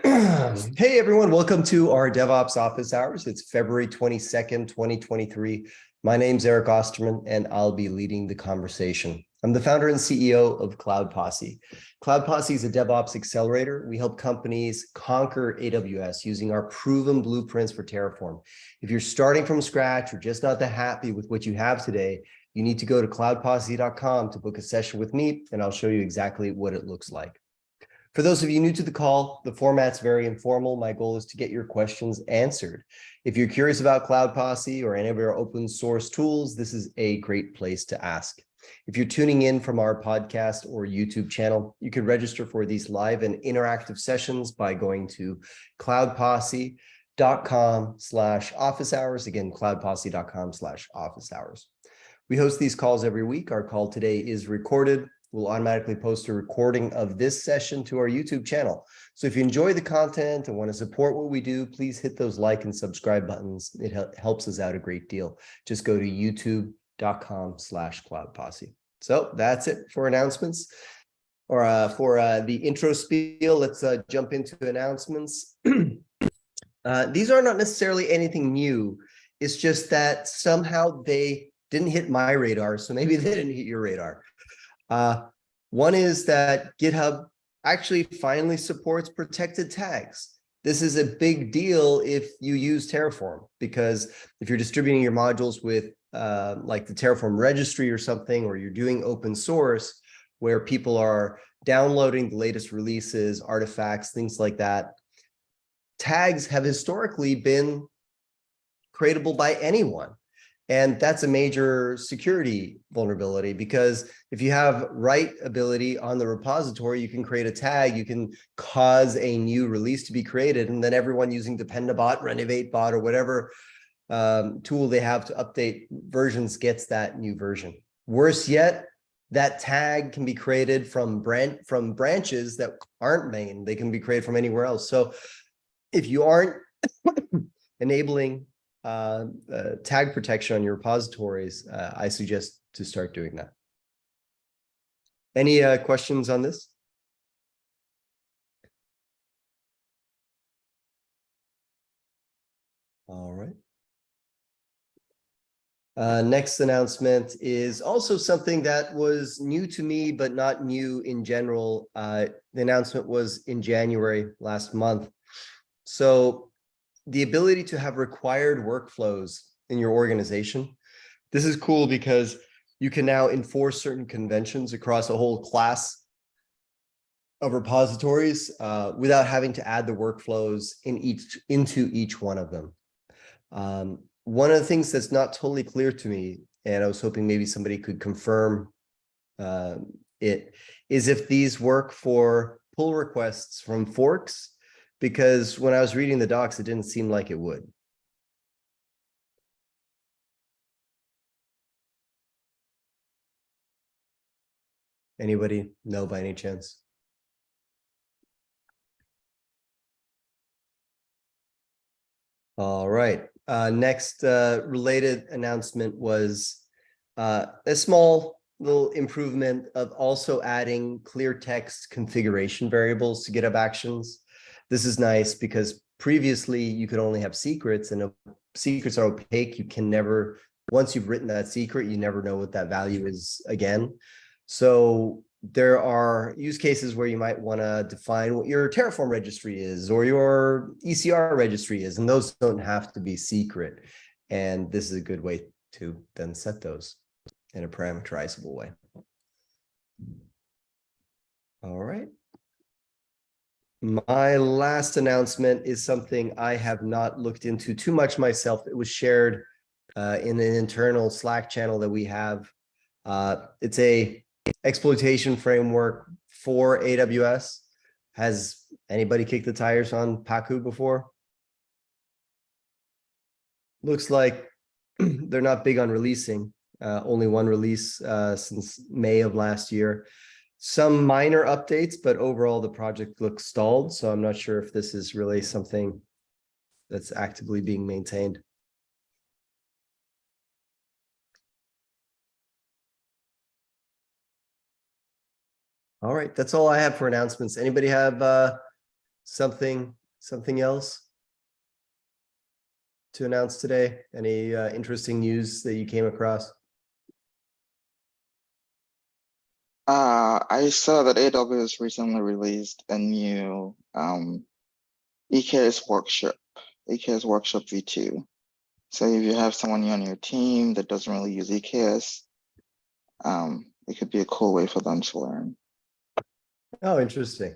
Hey everyone, welcome to our DevOps office hours. It's February 22nd, 2023. My name's Eric Osterman, and I'll be leading the conversation. I'm the founder and CEO of Cloud Posse. Cloud Posse is a DevOps accelerator. We help companies conquer AWS using our proven blueprints for Terraform. If you're starting from scratch or just not that happy with what you have today, you need to go to cloudposse.com to book a session with me, and I'll show you exactly what it looks like. For those of you new to the call, the format's very informal. My goal is to get your questions answered. If you're curious about Cloud Posse or any of our open source tools, this is a great place to ask. If you're tuning in from our podcast or YouTube channel, you can register for these live and interactive sessions by going to cloudposse.com/office hours. Again, cloudposse.com/office hours. We host these calls every week. Our call today is recorded. We'll automatically post a recording of this session to our YouTube channel. So if you enjoy the content and want to support what we do, please hit those like and subscribe buttons. It helps us out a great deal. Just go to youtube.com/cloudposse. So that's it for announcements. Or for the intro spiel, let's jump into announcements. These are not necessarily anything new. It's just that somehow they didn't hit my radar, so maybe they didn't hit your radar. One is that GitHub actually finally supports protected tags. This is a big deal if you use Terraform, because if you're distributing your modules with like the Terraform registry or something, or you're doing open source where people are downloading the latest releases, artifacts, things like that, tags have historically been creatable by anyone. And that's a major security vulnerability, because if you have write ability on the repository, you can create a tag, you can cause a new release to be created, and then everyone using Dependabot, RenovateBot, or whatever tool they have to update versions gets that new version. Worse yet, that tag can be created from branches that aren't main. They can be created from anywhere else. So if you aren't enabling tag protection on your repositories, I suggest to start doing that. Any questions on this? All right. Next announcement is also something that was new to me, but not new in general. The announcement was in January last month. So the ability to have required workflows in your organization. This is cool because you can now enforce certain conventions across a whole class of repositories without having to add the workflows into each one of them. One of the things that's not totally clear to me, and I was hoping maybe somebody could confirm it, is if these work for pull requests from forks, because when I was reading the docs, it didn't seem like it would. Anybody know by any chance? All right. Next related announcement was a small little improvement of also adding clear text configuration variables to GitHub Actions. This is nice because previously you could only have secrets, and if secrets are opaque, you can never, once you've written that secret, you never know what that value is again. So there are use cases where you might want to define what your Terraform registry is or your ECR registry is, and those don't have to be secret. And this is a good way to then set those in a parameterizable way. All right. My last announcement is something I have not looked into too much myself. It was shared in an internal Slack channel that we have. It's a exploitation framework for AWS. Has anybody kicked the tires on Pacu before? Looks like they're not big on releasing. Only one release since May of last year. Some minor updates, but overall the project looks stalled. So I'm not sure if this is really something that's actively being maintained. All right, that's all I have for announcements. Anybody have something else to announce today? Any interesting news that you came across? I saw that AWS recently released a new EKS Workshop, EKS Workshop v2. So if you have someone on your team that doesn't really use EKS, it could be a cool way for them to learn. Oh, interesting.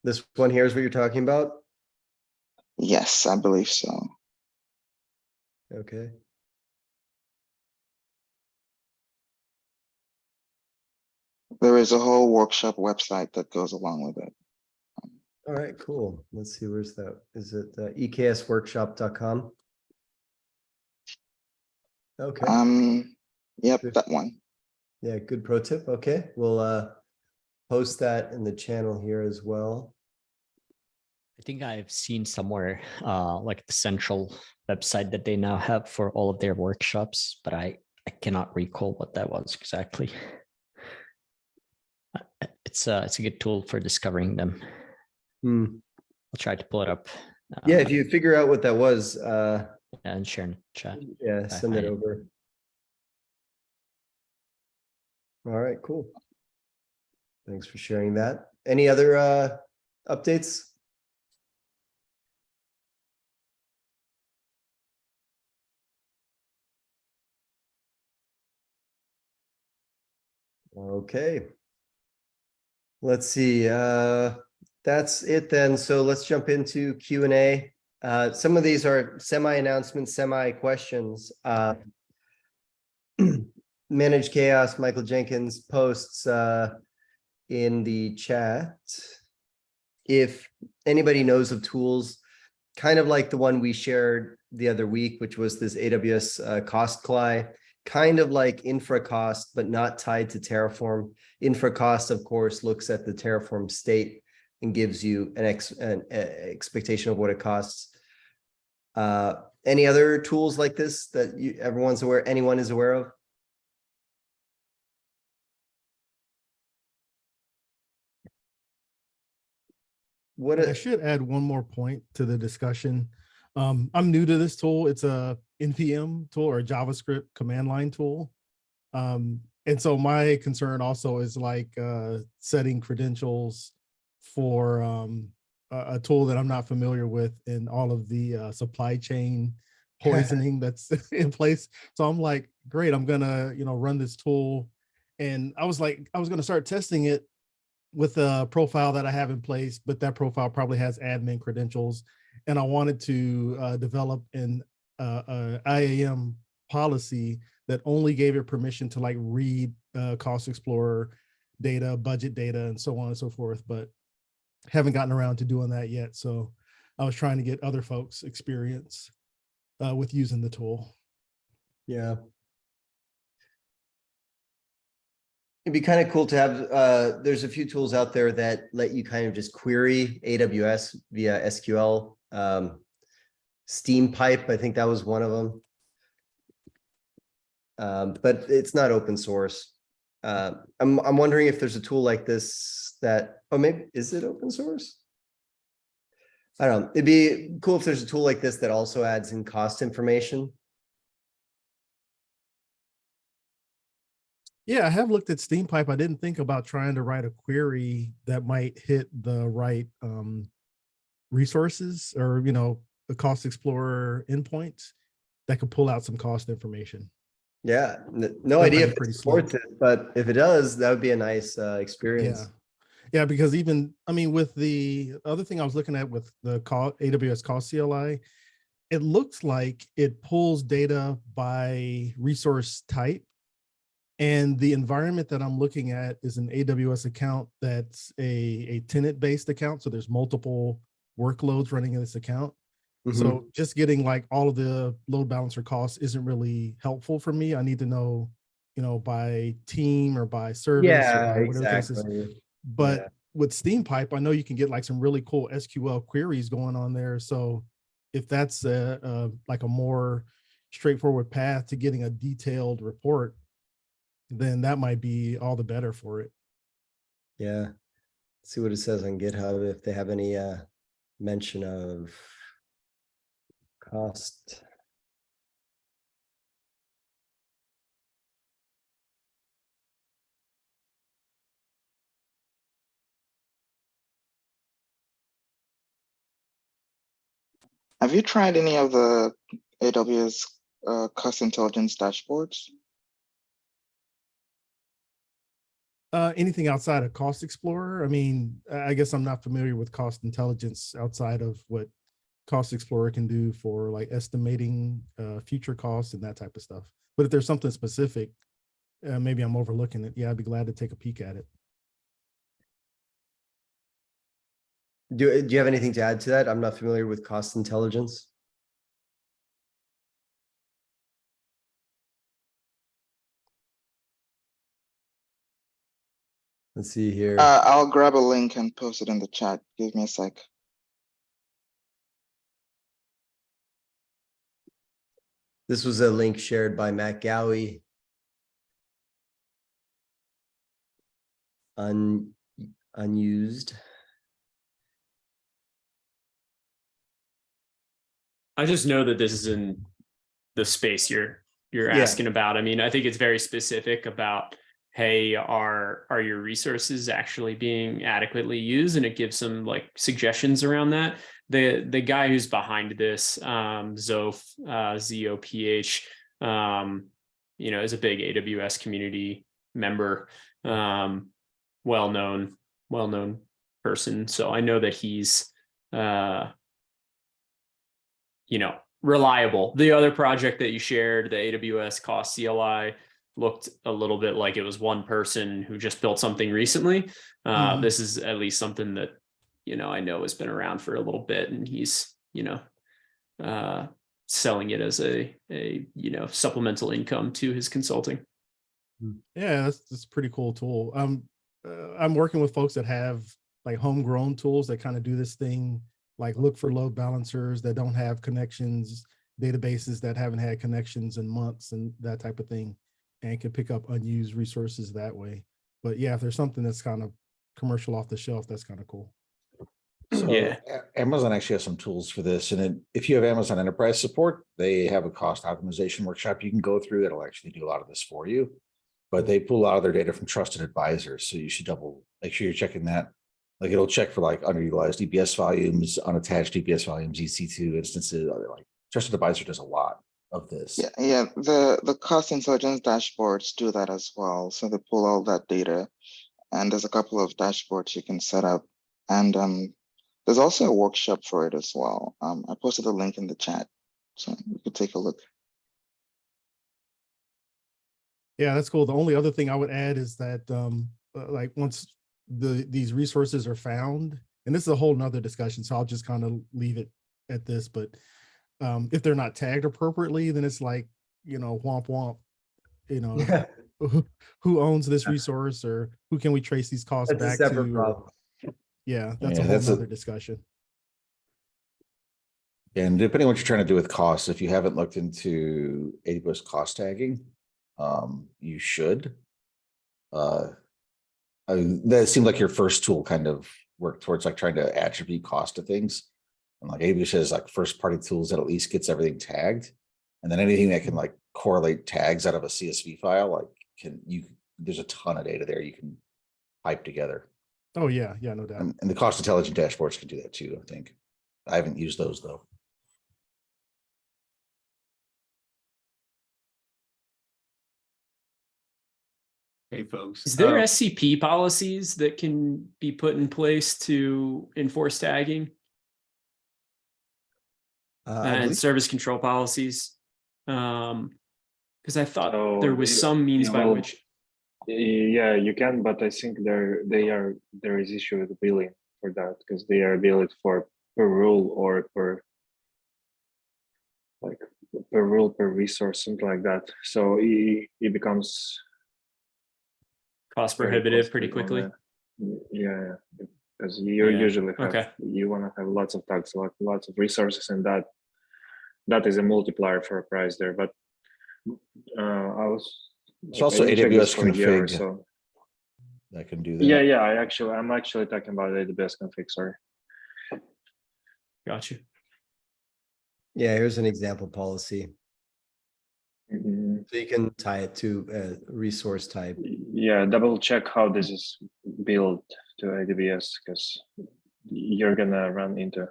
This one here is what you're talking about? Yes, I believe so. Okay. There is a whole workshop website that goes along with it. All right, cool. Let's see, where's that? Is it eksworkshop.com? Okay. Yep, Good. that one. Yeah, good pro tip. Okay, we'll post that in the channel here as well. I think I've seen somewhere like the central website that they now have for all of their workshops, but I cannot recall what that was exactly. It's a good tool for discovering them. I'll try to pull it up. Yeah, if you figure out what that was, and share in the chat. yeah, send it over. All right, cool. Thanks for sharing that. Any other updates? Okay. Let's see. That's it then. So let's jump into Q&A. Some of these are semi-announcements, semi-questions. Manage Chaos, Michael Jenkins posts in the chat. If anybody knows of tools, kind of like the one we shared the other week, which was this AWS cost CLI, kind of like infracost, but not tied to Terraform. Infracost, of course, looks at the Terraform state and gives you an expectation of what it costs. Any other tools like this that anyone is aware of? I should add one more point to the discussion. I'm new to this tool. It's a NPM tool or a JavaScript command line tool. And so my concern also is like setting credentials for a tool that I'm not familiar with and all of the supply chain poisoning that's in place. So I'm like, great, I'm gonna run this tool. And I was gonna start testing it with a profile that I have in place, but that profile probably has admin credentials. And I wanted to develop an IAM policy that only gave it permission to like read Cost Explorer data, budget data, and so on and so forth, but haven't gotten around to doing that yet. So I was trying to get other folks experience with using the tool. Yeah. It'd be kind of cool to have, there's a few tools out there that let you kind of just query AWS via SQL. Steam Pipe, I think that was one of them. But it's not open source. I'm wondering if there's a tool like this that, oh, maybe, is it open source? I don't know. It'd be cool if there's a tool like this that also adds in cost information. Yeah, I have looked at Steam Pipe. I didn't think about trying to write a query that might hit the right resources or, the Cost Explorer endpoints that could pull out some cost information. Yeah, no idea if it supports it, but if it does, that would be a nice experience. Yeah, because even, with the other thing I was looking at with the AWS Cost CLI, it looks like it pulls data by resource type. And the environment that I'm looking at is an AWS account that's a tenant-based account. So there's multiple workloads running in this account. So just getting like all of the load balancer costs isn't really helpful for me. I need to know, by team or by service or by whatever the case is. But with Steam Pipe, I know you can get like some really cool SQL queries going on there. So if that's like a more straightforward path to getting a detailed report, then that might be all the better for it. Yeah. Let's see what it says on GitHub if they have any mention of cost. Have you tried any of the AWS cost intelligence dashboards? Anything outside of Cost Explorer? I mean, I guess I'm not familiar with cost intelligence outside of what Cost Explorer can do for like estimating future costs and that type of stuff. But if there's something specific, maybe I'm overlooking it. Yeah, I'd be glad to take a peek at it. Do you have anything to add to that? I'm not familiar with cost intelligence. Let's see here. I'll grab a link and post it in the chat. Give me a sec. This was a link shared by Matt Gowie. Unused. I just know that this is in the space you're asking about. I mean, I think it's very specific about, hey, are your resources actually being adequately used? And it gives some like suggestions around that. The guy who's behind this, Zoph, ZOPH, is a big AWS community member, well-known person. So I know that he's reliable. The other project that you shared, the AWS Cost CLI, looked a little bit like it was one person who just built something recently. This is at least something that, I know has been around for a little bit, and he's, selling it as a supplemental income to his consulting. Yeah, that's a pretty cool tool. I'm working with folks that have like homegrown tools that kind of do this thing, like look for load balancers that don't have connections, databases that haven't had connections in months and that type of thing, and can pick up unused resources that way. But yeah, if there's something that's kind of commercial off the shelf, that's kind of cool. So Yeah. Amazon actually has some tools for this. And if you have Amazon Enterprise support, they have a cost optimization workshop you can go through that'll actually do a lot of this for you. But they pull a lot of their data from trusted advisors. So you should make sure you're checking that. Like it'll check for like underutilized EBS volumes, unattached EBS volumes, EC2 instances. Like trusted advisor does a lot of this. Yeah. The cost intelligence dashboards do that as well. So they pull all that data, and there's a couple of dashboards you can set up. And there's also a workshop for it as well. I posted a link in the chat, so you could take a look. Yeah, that's cool. The only other thing I would add is that like once these resources are found, and this is a whole nother discussion, so I'll just kind of leave it at this, but if they're not tagged appropriately, then it's like, womp womp, who owns this resource, or who can we trace these costs That's back a separate to? problem. Yeah, that's a whole nother discussion. And depending on what you're trying to do with costs, if you haven't looked into AWS cost tagging, you should. That seemed like your first tool kind of worked towards like trying to attribute cost to things. And like AWS has like first party tools that at least gets everything tagged. And then anything that can like correlate tags out of a CSV file, like there's a ton of data there you can pipe together. Oh yeah, no doubt. And the cost intelligent dashboards can do that too, I think. I haven't used those though. Hey folks, Is there SCP policies that can be put in place to enforce tagging and service control policies? Because I thought there was some means by which. Yeah, you can, but I think there is issue with billing for that, because they are billed for per rule or per rule per resource, something like that. So it becomes cost prohibitive pretty quickly. Yeah, because you usually have you want to have lots of tags, lots of resources, and that is a multiplier for a price there. But I was. It's also AWS config so that can do that. Yeah, I'm actually talking about AWS config. Sorry. Got you. Yeah, here's an example policy. Mhm. So you can tie it to a resource type. Yeah, double check how this is built to AWS, because you're gonna run into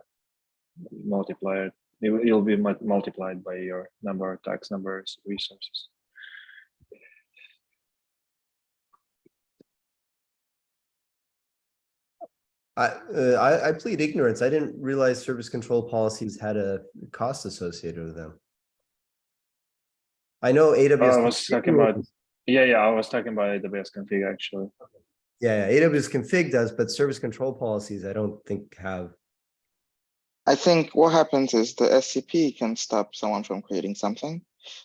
multiplier. It'll be multiplied by your number of tax numbers resources. I plead ignorance. I didn't realize service control policies had a cost associated with them. I know AWS. I was talking about, I was talking about AWS config actually. Yeah, AWS config does, but service control policies, I don't think have. I think what happens is the SCP can stop someone from creating something.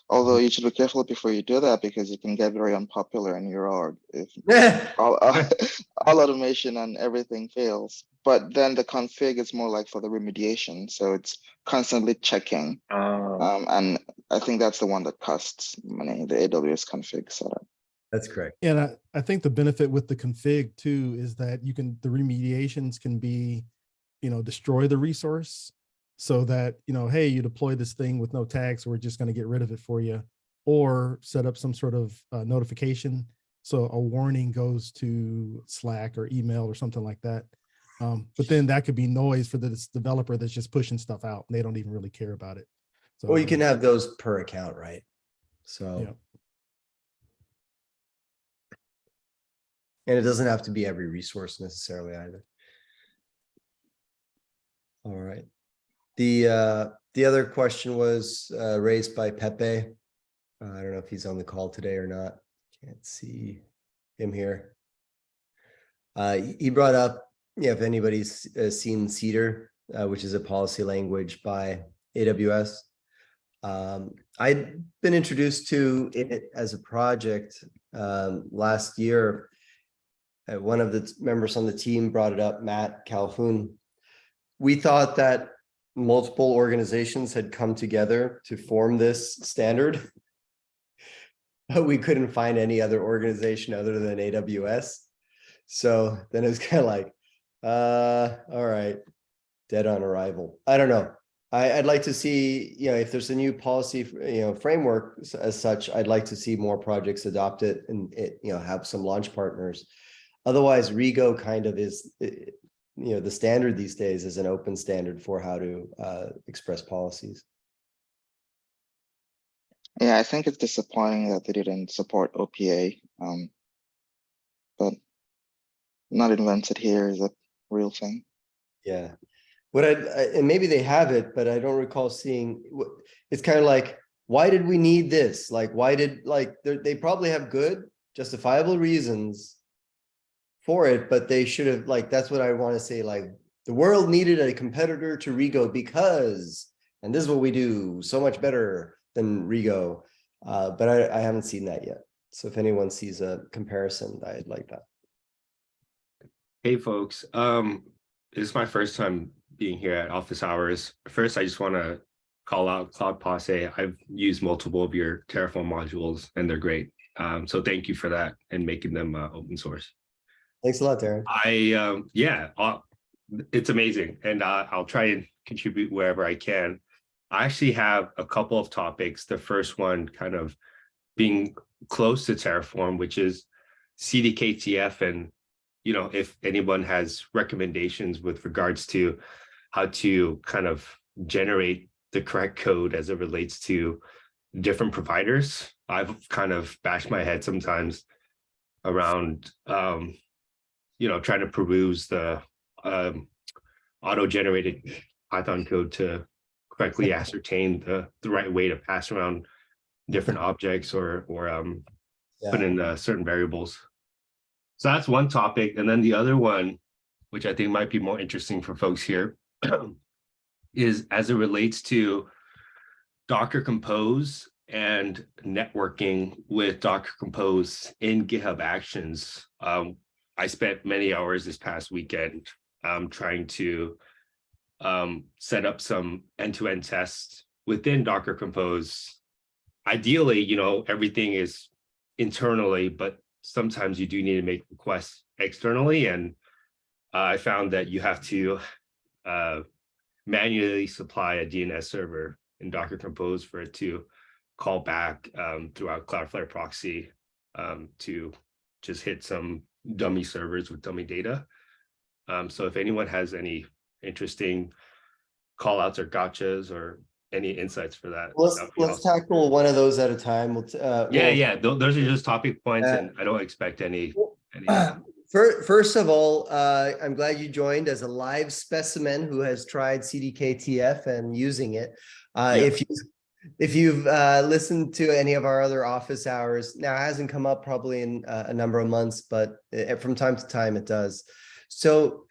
Although you should be careful before you do that, because you can get very unpopular in your org if all automation and everything fails. But then the config is more like for the remediation, so it's constantly checking. And I think that's the one that costs money, the AWS config setup. That's correct. And I think the benefit with the config too is that the remediations can be, destroy the resource, so that, hey, you deploy this thing with no tags, so we're just going to get rid of it for you, or set up some sort of notification. So a warning goes to Slack or email or something like that. But then that could be noise for this developer that's just pushing stuff out and they don't even really care about it. So, Or you can have those per account, right? So, yeah. And it doesn't have to be every resource necessarily either. All right. The other question was raised by Pepe. I don't know if he's on the call today or not. Can't see him here. He brought up, if anybody's seen Cedar, which is a policy language by AWS. I'd been introduced to it as a project last year. One of the members on the team brought it up, Matt Calhoun. We thought that multiple organizations had come together to form this standard, but we couldn't find any other organization other than AWS. So then it was kind of like, all right, dead on arrival. I don't know. I'd like to see, if there's a new policy, framework as such, I'd like to see more projects adopt it and have some launch partners. Otherwise, Rego kind of is, the standard these days is an open standard for how to express policies. Yeah, I think it's disappointing that they didn't support OPA, but not invented here is a real thing. Yeah, and maybe they have it, but I don't recall seeing. It's kind of like, why did we need this? Like, why did they probably have good, justifiable reasons for it, but they should have, that's what I want to say, the world needed a competitor to Rego because, and this is what we do so much better than Rego, but I haven't seen that yet. So if anyone sees a comparison, I'd like that. Hey folks, this is my first time being here at Office Hours. First, I just want to call out Cloud Posse. I've used multiple of your Terraform modules and they're great. So thank you for that and making them open source. Thanks a lot, Darren. It's amazing, and I'll try and contribute wherever I can. I actually have a couple of topics. The first one kind of being close to Terraform, which is CDKTF, and if anyone has recommendations with regards to how to kind of generate the correct code as it relates to different providers. I've kind of bashed my head sometimes around trying to peruse the auto-generated Python code to correctly ascertain the right way to pass around different objects or put in certain variables. So that's one topic. And then the other one, which I think might be more interesting for folks here, is as it relates to Docker Compose and networking with Docker Compose in GitHub Actions. I spent many hours this past weekend trying to set up some end-to-end tests within Docker Compose. Ideally, everything is internally, but sometimes you do need to make requests externally. And I found that you have to manually supply a DNS server in Docker Compose for it to call back through our Cloudflare proxy to just hit some dummy servers with dummy data. So if anyone has any interesting call outs or gotchas or any insights for that. Let's tackle one of those at a time. Those are just topic points, and I don't expect any. First of all, I'm glad you joined as a live specimen who has tried CDKTF and using it. If you've listened to any of our other office hours, now it hasn't come up probably in a number of months, but from time to time it does. So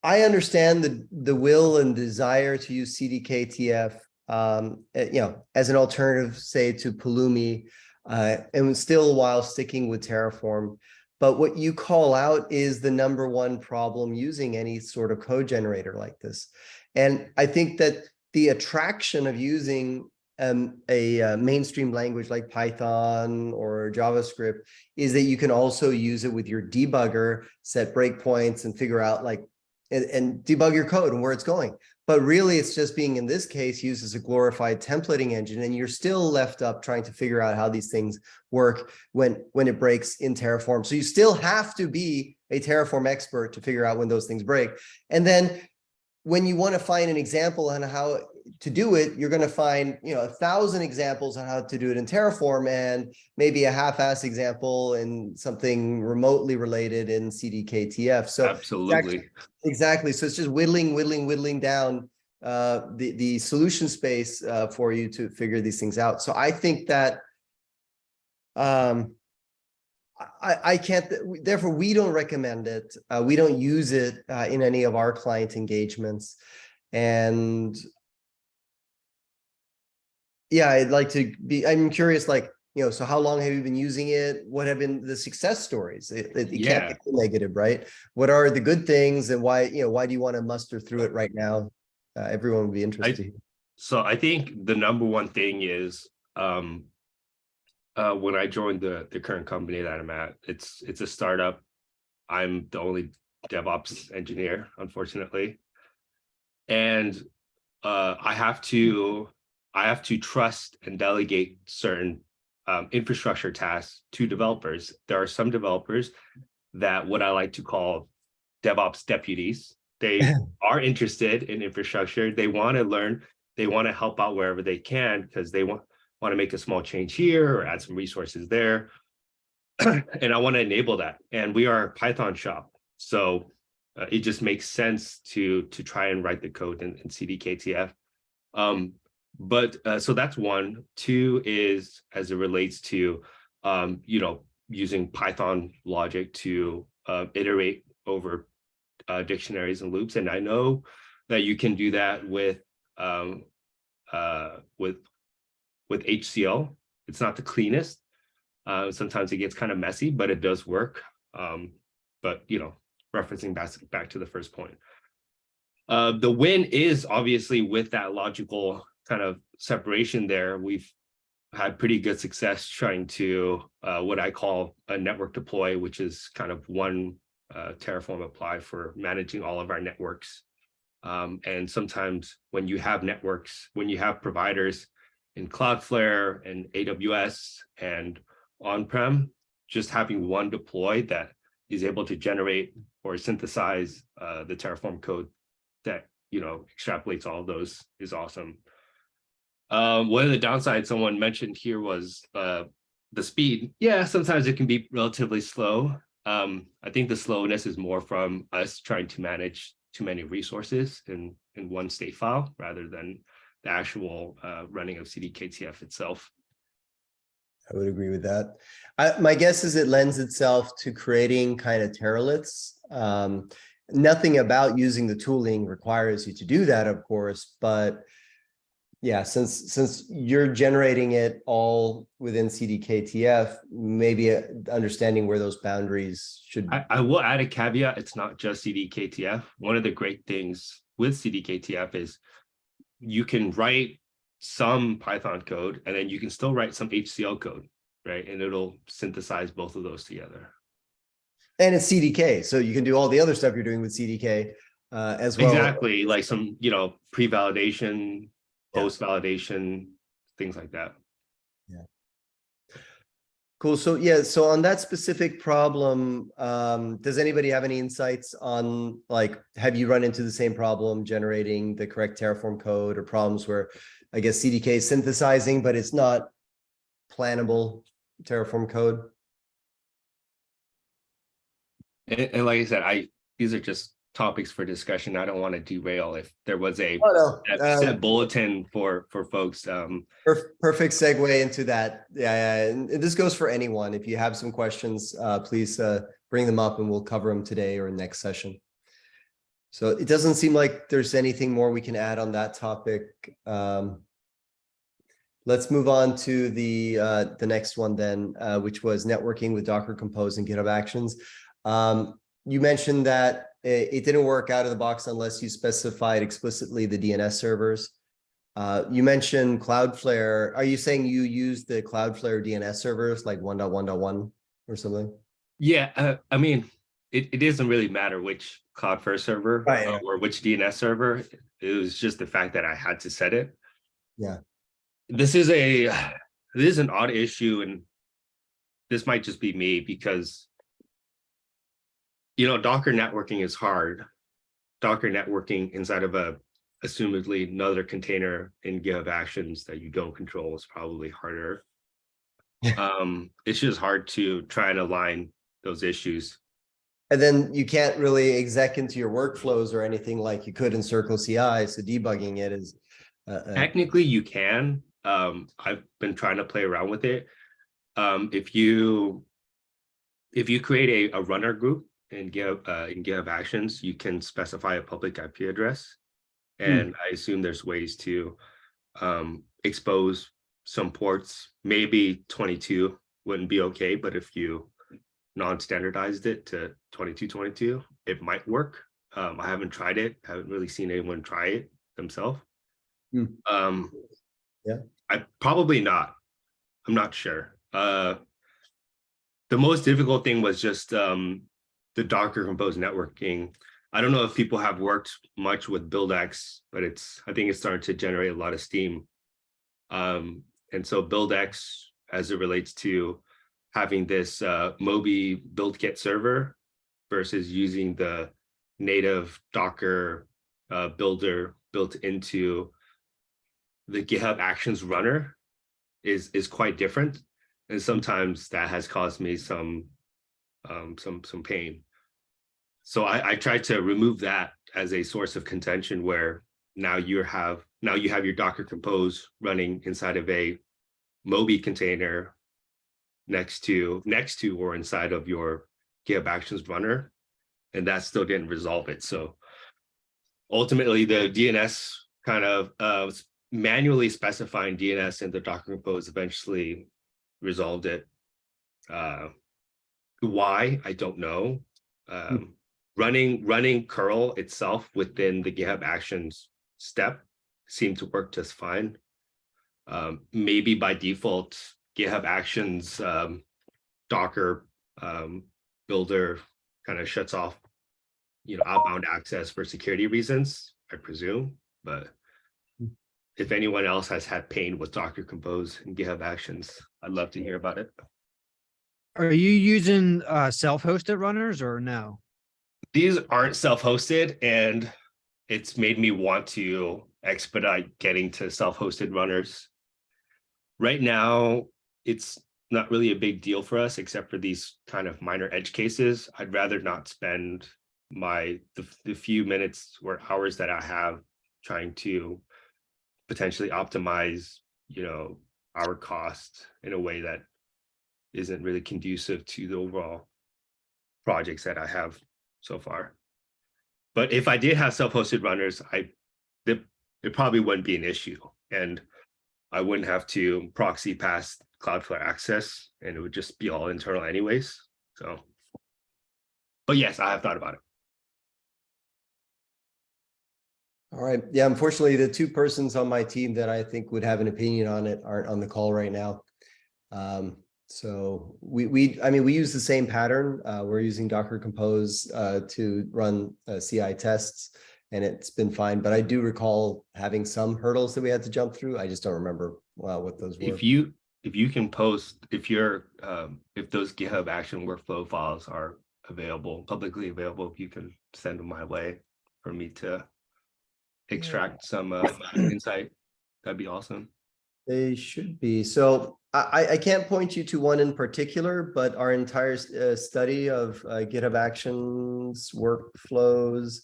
I understand the will and desire to use CDKTF, as an alternative, say, to Pulumi, and still while sticking with Terraform. But what you call out is the #1 problem using any sort of code generator like this. And I think that the attraction of using a mainstream language like Python or JavaScript is that you can also use it with your debugger, set breakpoints, and figure out and debug your code and where it's going. But really, it's just being, in this case, used as a glorified templating engine, and you're still left up trying to figure out how these things work when it breaks in Terraform. So you still have to be a Terraform expert to figure out when those things break. And then when you want to find an example on how to do it, you're going to find 1,000 examples on how to do it in Terraform, and maybe a half-ass example in something remotely related in CDKTF. So absolutely, exactly. So it's just whittling down the solution space for you to figure these things out. So I think that I can't, therefore we don't recommend it. We don't use it in any of our client engagements. And yeah, I'm curious, so how long have you been using it? What have been the success stories? It can't be negative, right? What are the good things, and why do you want to muster through it right now? Everyone would be interested. So I think the #1 thing is, when I joined the current company that I'm at, it's a startup. I'm the only DevOps engineer, unfortunately. And I have to trust and delegate certain infrastructure tasks to developers. There are some developers that what I like to call DevOps deputies. They are interested in infrastructure. They want to learn. They want to help out wherever they can because they want to make a small change here or add some resources there. And I want to enable that. And we are a Python shop. So it just makes sense to try and write the code in CDKTF. So that's one. Two is as it relates to, using Python logic to iterate over dictionaries and loops. And I know that you can do that with HCL. It's not the cleanest. Sometimes it gets kind of messy, but it does work. But referencing back to the first point. The win is obviously with that logical kind of separation there. We've had pretty good success trying to what I call a network deploy, which is kind of one Terraform apply for managing all of our networks. And sometimes when you have networks, when you have providers in Cloudflare and AWS and on-prem, just having one deploy that is able to generate or synthesize the Terraform code that extrapolates all of those is awesome. One of the downsides someone mentioned here was the speed. Yeah, sometimes it can be relatively slow. I think the slowness is more from us trying to manage too many resources in one state file rather than the actual running of CDKTF itself. I would agree with that. My guess is it lends itself to creating kind of terralets. Nothing about using the tooling requires you to do that, of course, but yeah, since you're generating it all within CDKTF, maybe understanding where those boundaries should. I will add a caveat. It's not just CDKTF. One of the great things with CDKTF is you can write some Python code and then you can still write some HCL code, right? And it'll synthesize both of those together. And it's CDK, so you can do all the other stuff you're doing with CDK as well. Exactly, like some, pre-validation, post-validation, things like that. Yeah. Cool. So yeah, so on that specific problem, does anybody have any insights on, like, have you run into the same problem generating the correct Terraform code, or problems where I guess CDK is synthesizing, but it's not plannable Terraform code? And like I said, these are just topics for discussion. I don't want to derail. If there was a set bulletin for folks. Perfect segue into that. Yeah, and this goes for anyone. If you have some questions, please bring them up, and we'll cover them today or next session. So it doesn't seem like there's anything more we can add on that topic. Let's move on to the next one then, which was networking with Docker Compose and GitHub Actions. You mentioned that it didn't work out of the box unless you specified explicitly the DNS servers. You mentioned Cloudflare. Are you saying you used the Cloudflare DNS servers like 1.1.1 or something? Yeah, I mean, it doesn't really matter which Cloudflare server or which DNS server. It was just the fact that I had to set it. Yeah. This is an odd issue, and this might just be me because Docker networking is hard. Docker networking inside of assumedly another container in GitHub Actions that you don't control is probably harder. It's just hard to try and align those issues. And then you can't really exec into your workflows or anything like you could in Circle CI. So debugging it is technically you can. I've been trying to play around with it. If you create a runner group in GitHub Actions, you can specify a public IP address, and I assume there's ways to expose some ports. Maybe 22 wouldn't be okay, but if you non-standardized it to 2222, it might work. I haven't tried it. Haven't really seen anyone try it themselves. Yeah, I probably not. I'm not sure. The most difficult thing was just the Docker Compose networking. I don't know if people have worked much with BuildX, but I think it's starting to generate a lot of steam. And so BuildX, as it relates to having this Moby BuildKit server versus using the native Docker builder built into the GitHub Actions runner is quite different. And sometimes that has caused me some pain. So I tried to remove that as a source of contention, where now you have your Docker Compose running inside of a Moby container next to or inside of your GitHub Actions runner, and that still didn't resolve it. So ultimately, the DNS kind of manually specifying DNS in the Docker Compose eventually resolved it. Why? I don't know. Running curl itself within the GitHub Actions step seemed to work just fine. Maybe by default, GitHub Actions Docker builder kind of shuts off, outbound access for security reasons, I presume. But if anyone else has had pain with Docker Compose and GitHub Actions, I'd love to hear about it. Are you using self-hosted runners or no? These aren't self-hosted, and it's made me want to expedite getting to self-hosted runners. Right now, it's not really a big deal for us, except for these kind of minor edge cases. I'd rather not spend the few minutes or hours that I have trying to potentially optimize, our cost in a way that isn't really conducive to the overall projects that I have so far. But if I did have self-hosted runners, it probably wouldn't be an issue, and I wouldn't have to proxy past Cloudflare access, and it would just be all internal anyways. So, but yes, I have thought about it. All right. Yeah, unfortunately, the two persons on my team that I think would have an opinion on it aren't on the call right now. So I mean, we use the same pattern. We're using Docker Compose to run CI tests, and it's been fine. But I do recall having some hurdles that we had to jump through. I just don't remember what those were. If you can post, if those GitHub action workflow files are available, publicly available, if you can send them my way for me to extract some insight, that'd be awesome. They should be. So I can't point you to one in particular, but our entire study of GitHub Actions workflows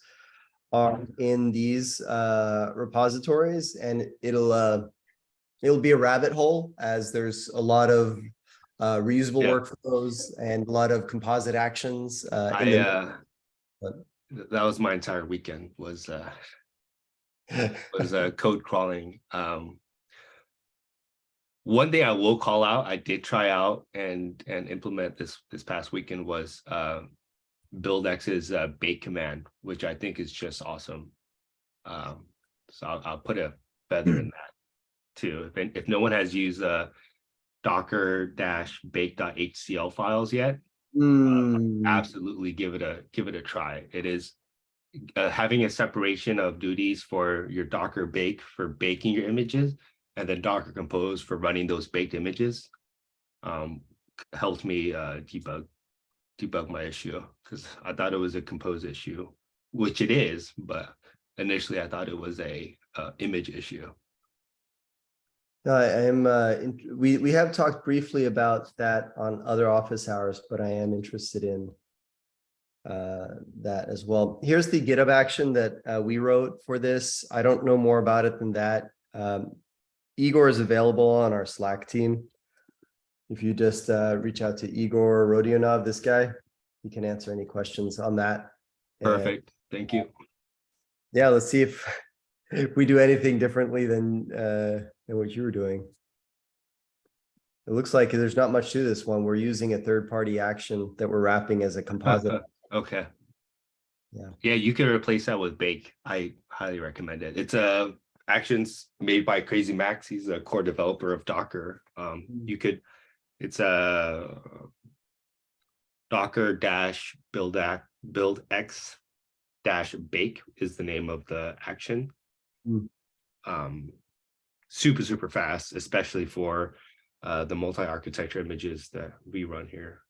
are in these repositories, and it'll be a rabbit hole, as there's a lot of reusable workflows and a lot of composite actions. That was my entire weekend, was code crawling. One thing I will call out, I did try out and implement this past weekend, was BuildX's bake command, which I think is just awesome. So I'll put a feather in that too. If no one has used docker-bake.htcl files yet, absolutely give it a try. It is having a separation of duties for your Docker bake for baking your images, and then Docker Compose for running those baked images, helped me debug my issue, because I thought it was a Compose issue, which it is, but initially I thought it was a image issue. We have talked briefly about that on other office hours, but I am interested in that as well. Here's the GitHub action that we wrote for this. I don't know more about it than that. Igor is available on our Slack team. If you just reach out to Igor Rodionov, this guy, he can answer any questions on that. Perfect. Thank you. Yeah, let's see if we do anything differently than what you were doing. It looks like there's not much to this one. We're using a third-party action that we're wrapping as a composite. Okay. Yeah, you can replace that with Bake. I highly recommend it. It's actions made by Crazy Max. He's a core developer of Docker. It's a docker-buildx-bake is the name of the action. Super fast, especially for the multi-architecture images that we run here.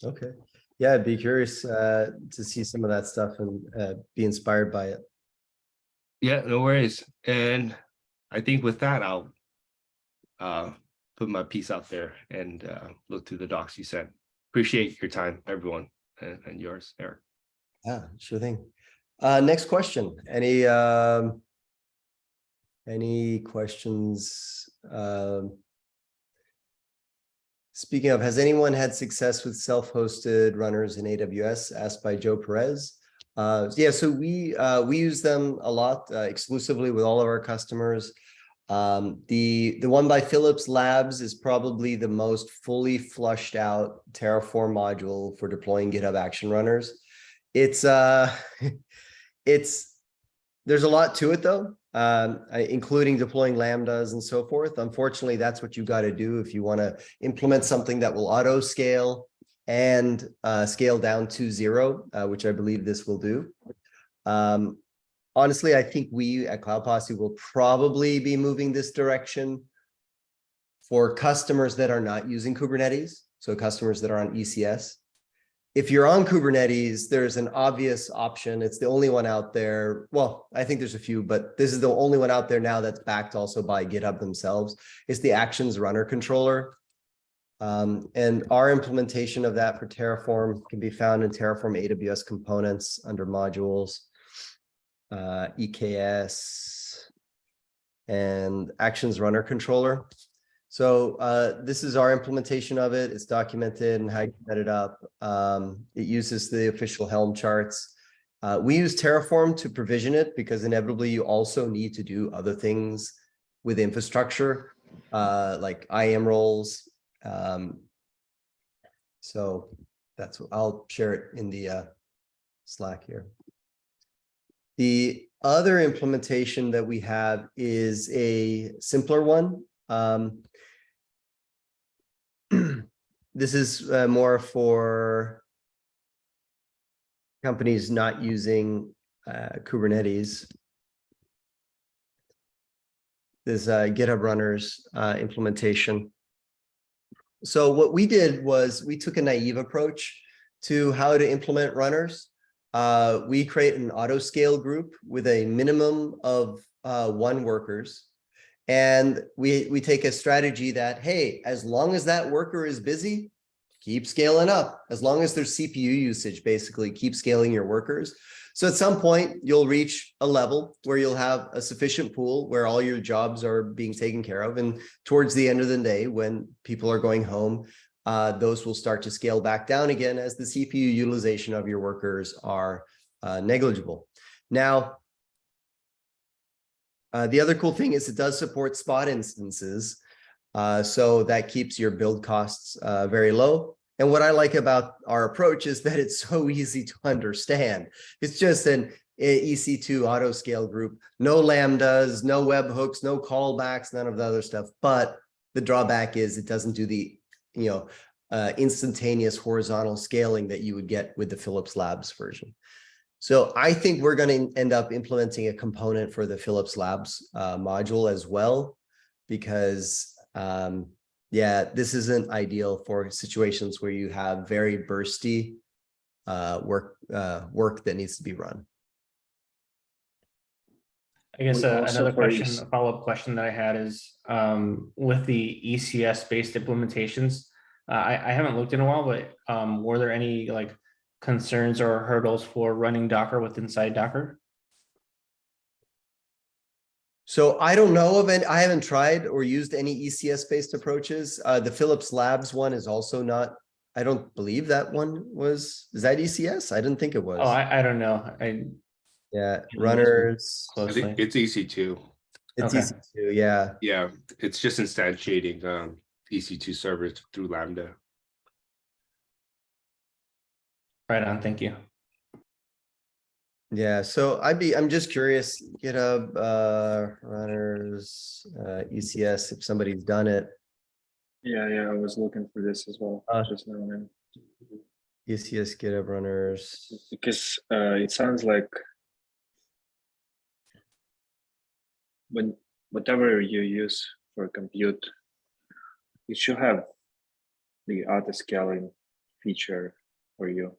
Okay. Yeah, I'd be curious to see some of that stuff and be inspired by it. Yeah, no worries. And I think with that, I'll put my piece out there and look through the docs you sent. Appreciate your time, everyone, and yours, Eric. Yeah, sure thing. Next question. Any questions? Speaking of, has anyone had success with self-hosted runners in AWS? Asked by Joe Perez. Yeah, so we use them a lot, exclusively with all of our customers. The one by Philips Labs is probably the most fully flushed out Terraform module for deploying GitHub Action Runners. There's a lot to it though, including deploying Lambdas and so forth. Unfortunately, that's what you got to do if you want to implement something that will auto scale and scale down to 0, which I believe this will do. Honestly, I think we at Cloud Posse will probably be moving this direction for customers that are not using Kubernetes, so customers that are on ECS. If you're on Kubernetes, there's an obvious option. It's the only one out there. Well, I think there's a few, but this is the only one out there now that's backed also by GitHub themselves. It's the Actions Runner Controller. And our implementation of that for Terraform can be found in Terraform AWS components under modules, EKS, and Actions Runner Controller. So this is our implementation of it. It's documented and how you set it up. It uses the official Helm charts. We use Terraform to provision it because inevitably you also need to do other things with infrastructure, like IAM roles. So that's what I'll share it in the Slack here. The other implementation that we have is a simpler one. this is more for companies not using Kubernetes. This GitHub runners implementation. So what we did was we took a naive approach to how to implement runners. We create an auto scale group with a minimum of 1 workers. And we take a strategy that, hey, as long as that worker is busy, keep scaling up. As long as there's CPU usage, basically keep scaling your workers. So at some point, you'll reach a level where you'll have a sufficient pool where all your jobs are being taken care of. And towards the end of the day, when people are going home, those will start to scale back down again as the CPU utilization of your workers are negligible. Now, the other cool thing is it does support spot instances. So that keeps your build costs very low. And what I like about our approach is that it's so easy to understand. It's just an EC2 auto scale group, no lambdas, no webhooks, no callbacks, none of the other stuff. But the drawback is it doesn't do the, instantaneous horizontal scaling that you would get with the Philips Labs version. So I think we're going to end up implementing a component for the Philips Labs module as well, because yeah, this isn't ideal for situations where you have very bursty work that needs to be run. I guess another question, a follow-up question that I had is with the ECS-based implementations, I haven't looked in a while, but were there any concerns or hurdles for running Docker with inside Docker? So I don't know of any, I haven't tried or used any ECS-based approaches. The Philips Labs one is also not, I don't believe that one was, is that ECS? I didn't think it was. Oh, I don't know. Yeah, runners. I think it's EC2. It's Okay. EC2, yeah. Yeah, it's just instantiating EC2 servers through Lambda. Right on, thank you. Yeah, so I'm just curious, GitHub runners, ECS, if somebody's done it. Yeah, I was looking for this as well just now. ECS GitHub runners. Because it sounds like whatever you use for compute, it should have the auto scaling feature for you.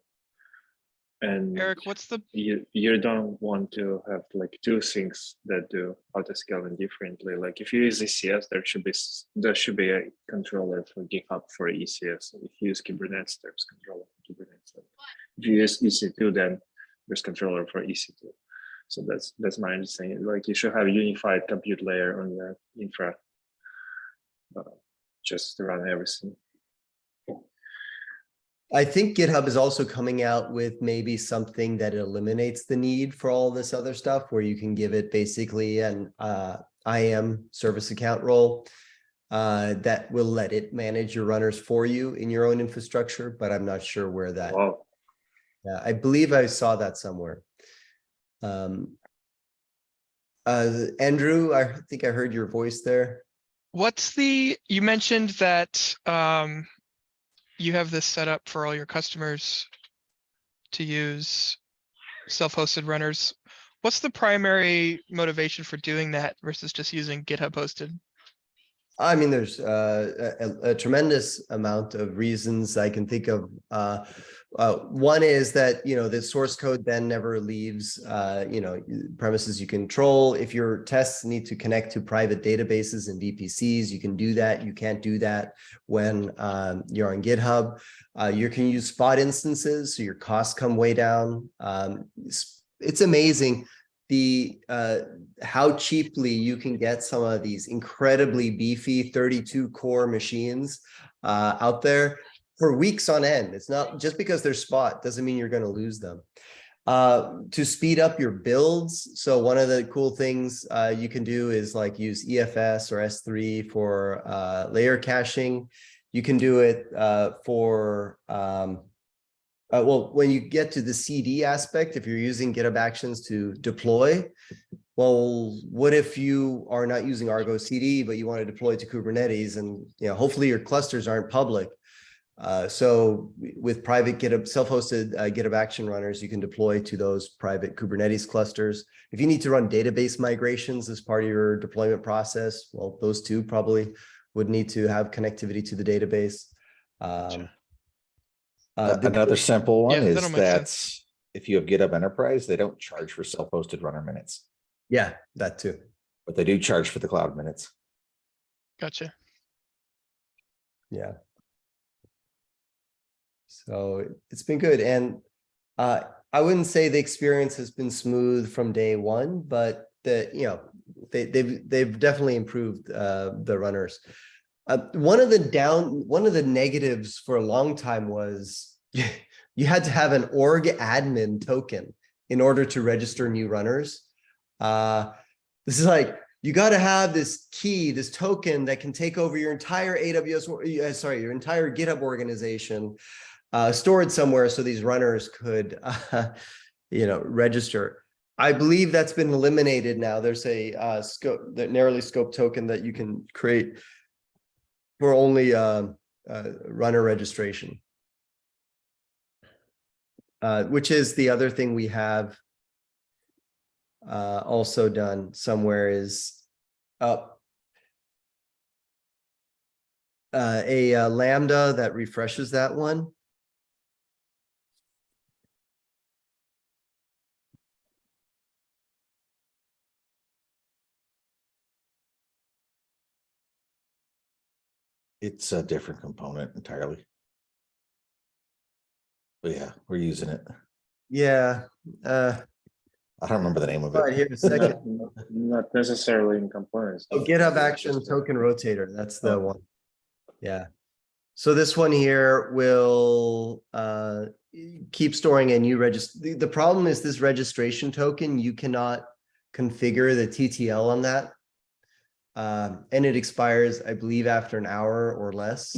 And Eric, what's the you don't want to have 2 things that do auto scaling differently. Like if you use ECS, there should be a controller for GitHub for ECS. If you use Kubernetes, there's controller for Kubernetes. If you use EC2, then there's controller for EC2. So that's my understanding. You should have a unified compute layer on your infra, just to run everything. I think GitHub is also coming out with maybe something that eliminates the need for all this other stuff, where you can give it basically an IAM service account role that will let it manage your runners for you in your own infrastructure, but I'm not sure where that. Wow. Yeah, I believe I saw that somewhere. Andrew, I think I heard your voice there. you mentioned that you have this set up for all your customers to use self-hosted runners. What's the primary motivation for doing that versus just using GitHub hosted? I mean, there's a tremendous amount of reasons I can think of. One is that, the source code then never leaves, premises you control. If your tests need to connect to private databases and VPCs, you can do that. You can't do that when you're on GitHub. You can use spot instances, so your costs come way down. It's amazing how cheaply you can get some of these incredibly beefy 32 core machines out there for weeks on end. It's not just because they're spot doesn't mean you're going to lose them. To speed up your builds, so one of the cool things you can do is use EFS or S3 for layer caching. You can do it for well, when you get to the CD aspect, if you're using GitHub Actions to deploy, well, what if you are not using Argo CD, but you want to deploy to Kubernetes and hopefully your clusters aren't public? So with private GitHub, self-hosted GitHub Action runners, you can deploy to those private Kubernetes clusters. If you need to run database migrations as part of your deployment process, well, those two probably would need to have connectivity to the database. Another simple one that'll is make that sense. if you have GitHub Enterprise, they don't charge for self-hosted runner minutes, Yeah, that too. but they do charge for the cloud minutes. Gotcha. Yeah. So it's been good. And I wouldn't say the experience has been smooth from day one, but they've definitely improved the runners. One of the negatives for a long time was you had to have an org admin token in order to register new runners. This is like, you got to have this key, this token that can take over your entire your entire GitHub organization, stored somewhere so these runners could, register. I believe that's been eliminated now. There's a narrowly scoped token that you can create for only runner registration, which is the other thing we have also done somewhere is a Lambda that refreshes that one. It's a different component entirely. But yeah, we're using it. Yeah. I don't remember the name of Right it. here in a second. Not necessarily in components. Oh, GitHub Action Token Rotator. That's the one. Yeah. So this one here will keep storing a new register. The problem is this registration token, you cannot configure the TTL on that. And it expires, I believe, after an hour or less.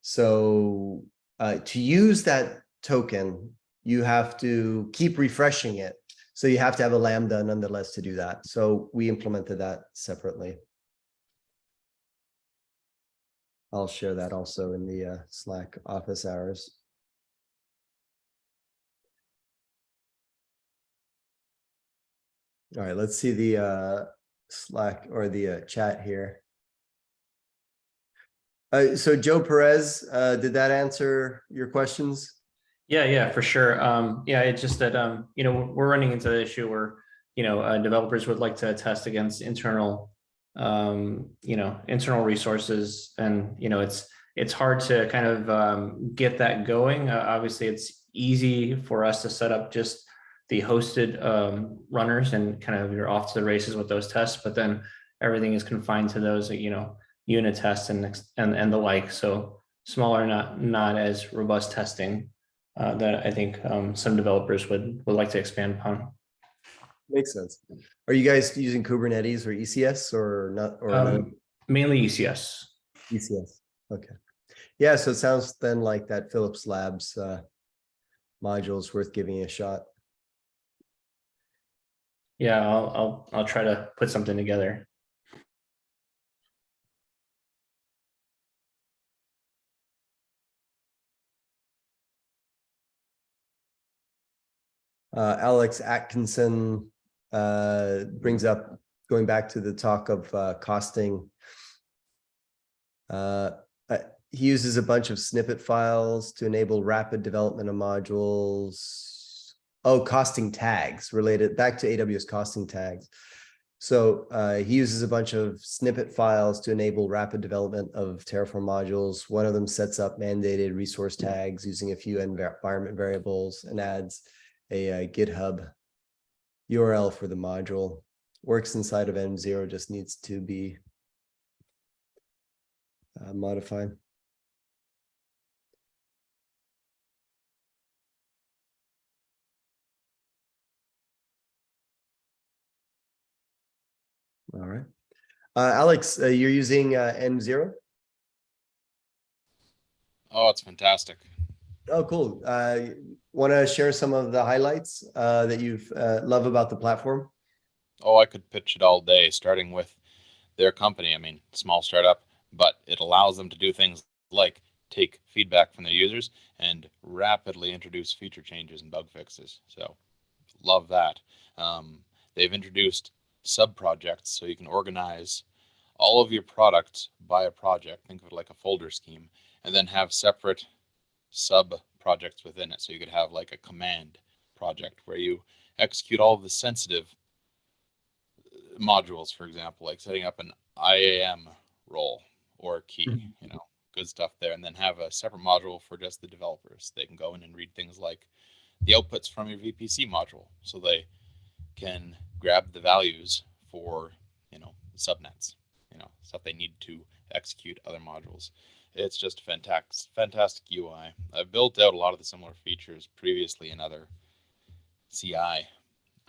So to use that token, you have to keep refreshing it. So you have to have a Lambda nonetheless to do that. So we implemented that separately. I'll share that also in the Slack office hours. All right, let's see the Slack or the chat here. So Joe Perez, did that answer your questions? Yeah, for sure. Yeah, it's just that, we're running into the issue where, developers would like to test against internal resources, and, it's hard to kind of get that going. Obviously, it's easy for us to set up just the hosted runners and kind of you're off to the races with those tests, but then everything is confined to those, unit tests and the like. So smaller, not as robust testing that I think some developers would like to expand upon. Makes sense. Are you guys using Kubernetes or ECS or not? Or mainly ECS. ECS. Okay. Yeah. So it sounds then like that Philips Labs module is worth giving a shot. Yeah, I'll try to put something together. Alex Atkinson brings up, going back to the talk of costing. He uses a bunch of snippet files to enable rapid development of modules. Oh, costing tags related back to AWS costing tags. So he uses a bunch of snippet files to enable rapid development of Terraform modules. One of them sets up mandated resource tags using a few environment variables and adds a GitHub URL for the module. Works inside of M0, just needs to be modified. All right. Alex, you're using M0? Oh, it's fantastic. Oh, cool. Want to share some of the highlights that you've love about the platform? Oh, I could pitch it all day, starting with their company. I mean, small startup, but it allows them to do things like take feedback from their users and rapidly introduce feature changes and bug fixes. So love that. They've introduced sub projects, so you can organize all of your products by a project. Think of it like a folder scheme, and then have separate sub projects within it. So you could have like a command project where you execute all of the sensitive modules, for example, like setting up an IAM role or key, you know, good stuff there. And then have a separate module for just the developers. They can go in and read things like the outputs from your VPC module, so they can grab the values for, you know, subnets, you know, stuff they need to execute other modules. It's just fantastic UI. I've built out a lot of the similar features previously in other CI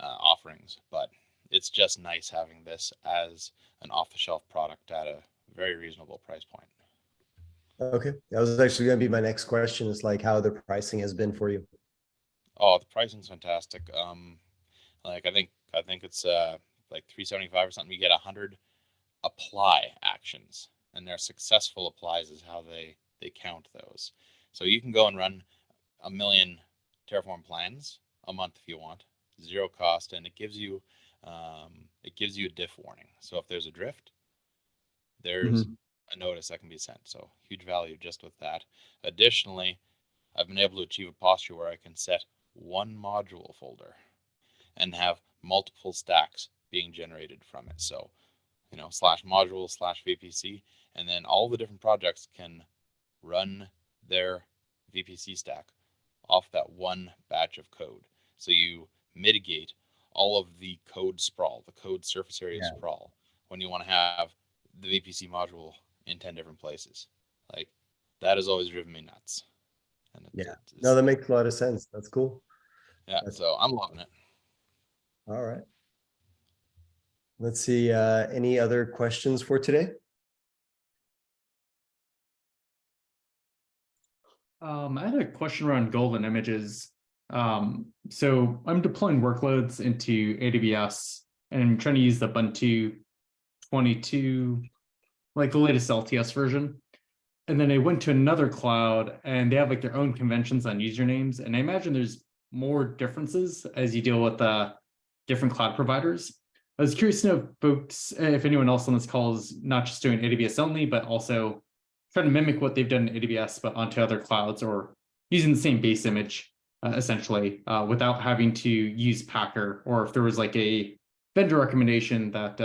offerings, but it's just nice having this as an off-the-shelf product at a very reasonable price point. Okay, that was actually going to be my next question, is like how the pricing has been for you. Oh, the pricing's fantastic. Like I think it's like $375 or something. You get 100 apply actions, and their successful applies is how they count those. So you can go and run 1 million Terraform plans a month if you want, 0 cost, and it gives you a diff warning. So if there's a drift, there's a notice that can be sent. So huge value just with that. Additionally, I've been able to achieve a posture where I can set one module folder and have multiple stacks being generated from it. So, you know, /module /VPC, and then all the different projects can run their VPC stack off that one batch of code. So you mitigate all of the code sprawl, the code surface area sprawl, when you want to have the VPC module in 10 different places. Like, that has always driven me nuts. And no, that makes a lot of sense. That's cool. Yeah, so I'm loving it. All right. Let's see, any other questions for today? I had a question around golden images. So I'm deploying workloads into AWS and I'm trying to use the Ubuntu 22, like the latest LTS version. And then I went to another cloud and they have like their own conventions on usernames. And I imagine there's more differences as you deal with different cloud providers. I was curious to know if folks, if anyone else on this call is not just doing AWS only, but also trying to mimic what they've done in AWS, but onto other clouds, or using the same base image, essentially, without having to use Packer, or if there was like a vendor recommendation that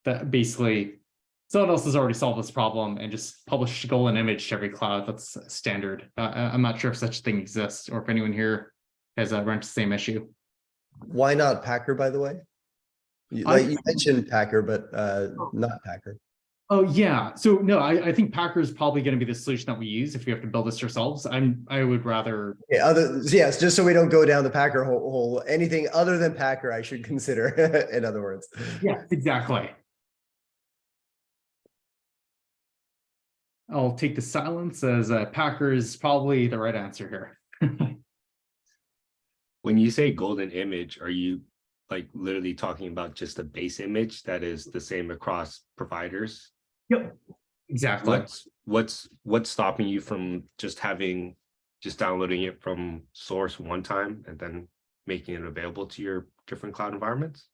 that basically someone else has already solved this problem and just published a golden image to every cloud. That's standard. I'm not sure if such a thing exists, or if anyone here has run into the same issue. Why not Packer, by the way? Like you mentioned Packer, but not Packer. Oh yeah, so no, I think Packer is probably going to be the solution that we use if we have to build this ourselves. I would rather. Yeah, yes, just so we don't go down the Packer hole. Anything other than Packer, I should consider. In other words. Yeah, exactly. I'll take the silence as Packer is probably the right answer here. When you say golden image, are you like literally talking about just a base image that is the same across providers? Yep, exactly. What's stopping you from just downloading it from source one time and then making it available to your different cloud environments?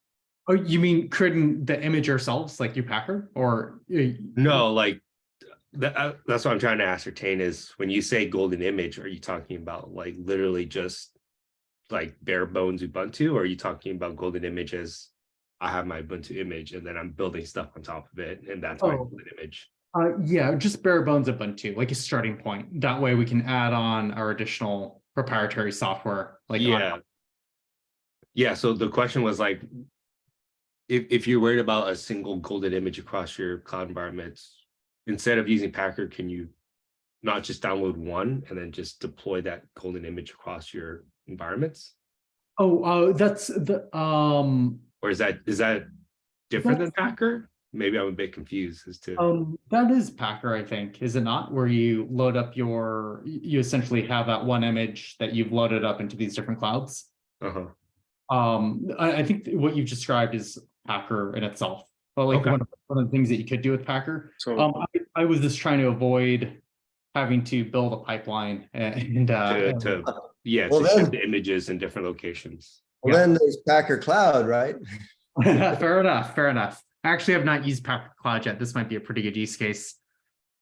Oh, you mean creating the image ourselves, like you Packer, or? No, like that's what I'm trying to ascertain is when you say golden image, are you talking about like literally just like bare bones Ubuntu, or are you talking about golden image as I have my Ubuntu image and then I'm building stuff on top of it and that's my golden image? Yeah, just bare bones Ubuntu, like a starting point. That way we can add on our additional proprietary software. Like yeah. So the question was like, if you're worried about a single golden image across your cloud environments, instead of using Packer, can you not just download one and then just deploy that golden image across your environments? That's the or is that different than Packer? Maybe I'm a bit confused as to that is Packer, I think, is it not? Where you load up you essentially have that one image that you've loaded up into these different clouds. I think what you've described is Packer in itself, but like one of the things that you could do with Packer. So I was just trying to avoid having to build a pipeline and Well, ship the images in different locations. Well, then there's Packer Cloud, right? Fair enough. Fair enough. I actually have not used Packer Cloud yet. This might be a pretty good use case.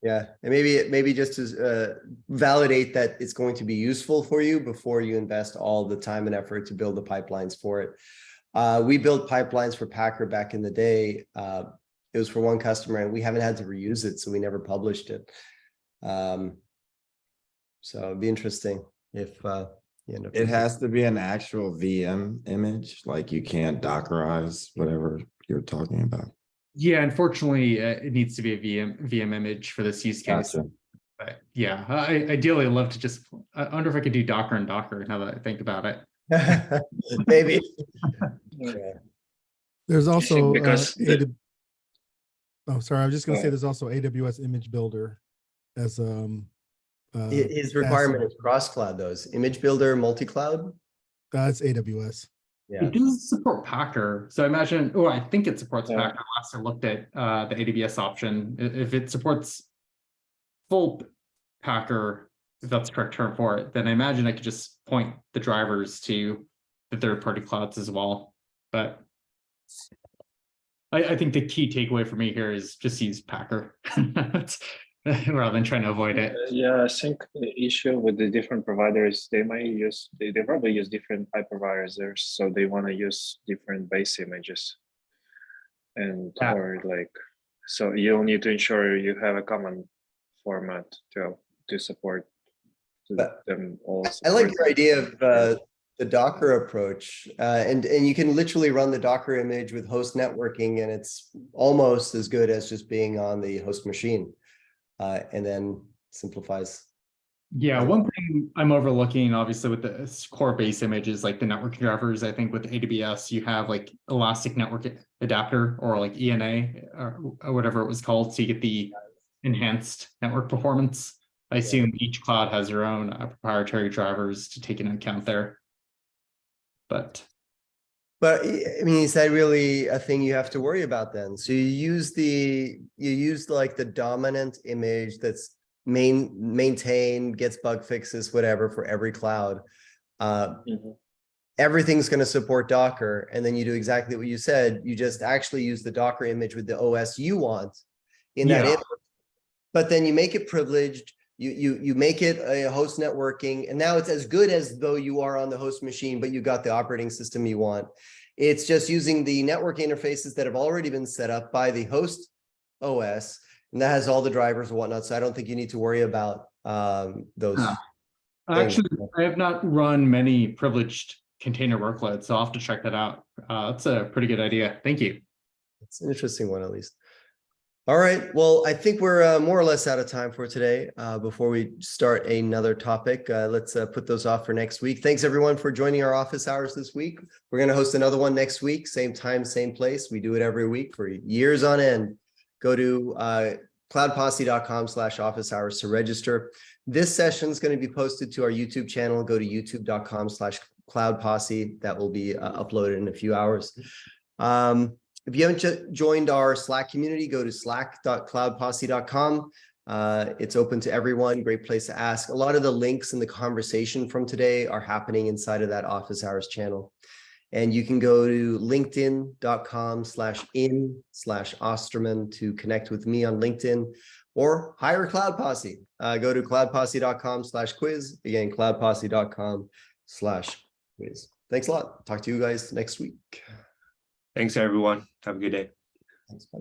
Yeah, and maybe just to validate that it's going to be useful for you before you invest all the time and effort to build the pipelines for it. We built pipelines for Packer back in the day. It was for one customer, and we haven't had to reuse it, so we never published it. So it'd be interesting if you end up. It has to be an actual VM image, like you can't Dockerize whatever you're talking about. Yeah, unfortunately, it needs to be a VM image for this use case. Gotcha. But yeah, ideally, I'd love to just. I wonder if I could do Docker and Docker now that I think about it. Maybe. Yeah. There's also because oh, sorry, I was just going to say there's also AWS Image Builder as his requirement is cross cloud. Those image builder, multi-cloud. That's AWS. Yeah. It does support Packer, so I imagine. Oh, I think it supports Packer. Last I looked at the AWS option, if it supports full Packer, if that's the correct term for it, then I imagine I could just point the drivers to the third-party clouds as well. But I think the key takeaway for me here is just use Packer rather than trying to avoid it. Yeah, I think the issue with the different providers, they probably use different hypervisors, so they want to use different base images, and or like, so you'll need to ensure you have a common format to support them all. I like your idea of the Docker approach, and you can literally run the Docker image with host networking, and it's almost as good as just being on the host machine, and then simplifies. Yeah, one thing I'm overlooking, obviously, with the core base images, like the networking drivers. I think with AWS, you have like Elastic Network Adapter or like ENA or whatever it was called, so you get the enhanced network performance. I assume each cloud has their own proprietary drivers to take into account there. But I mean, is that really a thing you have to worry about then? So you use like the dominant image that's maintained, gets bug fixes, whatever, for every cloud. Everything's going to support Docker, and then you do exactly what you said. You just actually use the Docker image with the OS you want in that image, but then you make it privileged. You make it a host networking, and now it's as good as though you are on the host machine, but you got the operating system you want. It's just using the network interfaces that have already been set up by the host OS, and that has all the drivers and whatnot. So I don't think you need to worry about those. Actually, I have not run many privileged container workloads, so I'll have to check that out. That's a pretty good idea. Thank you. It's an interesting one, at least. All right. Well, I think we're more or less out of time for today. Before we start another topic, let's put those off for next week. Thanks, everyone, for joining our office hours this week. We're going to host another one next week, same time, same place. We do it every week for years on end. Go to cloudposse.com/office hours to register. This session is going to be posted to our YouTube channel. Go to youtube.com/cloudposse. That will be uploaded in a few hours. If you haven't joined our Slack community, go to slack.cloudposse.com. It's open to everyone. Great place to ask. A lot of the links in the conversation from today are happening inside of that office hours channel. And you can go to linkedin.com/in/Osterman to connect with me on LinkedIn, or hire Cloud Posse. Go to cloudposse.com/quiz. Again, cloudposse.com/quiz. Thanks a lot. Talk to you guys next week. Thanks, everyone. Have a good day. Thanks, bye.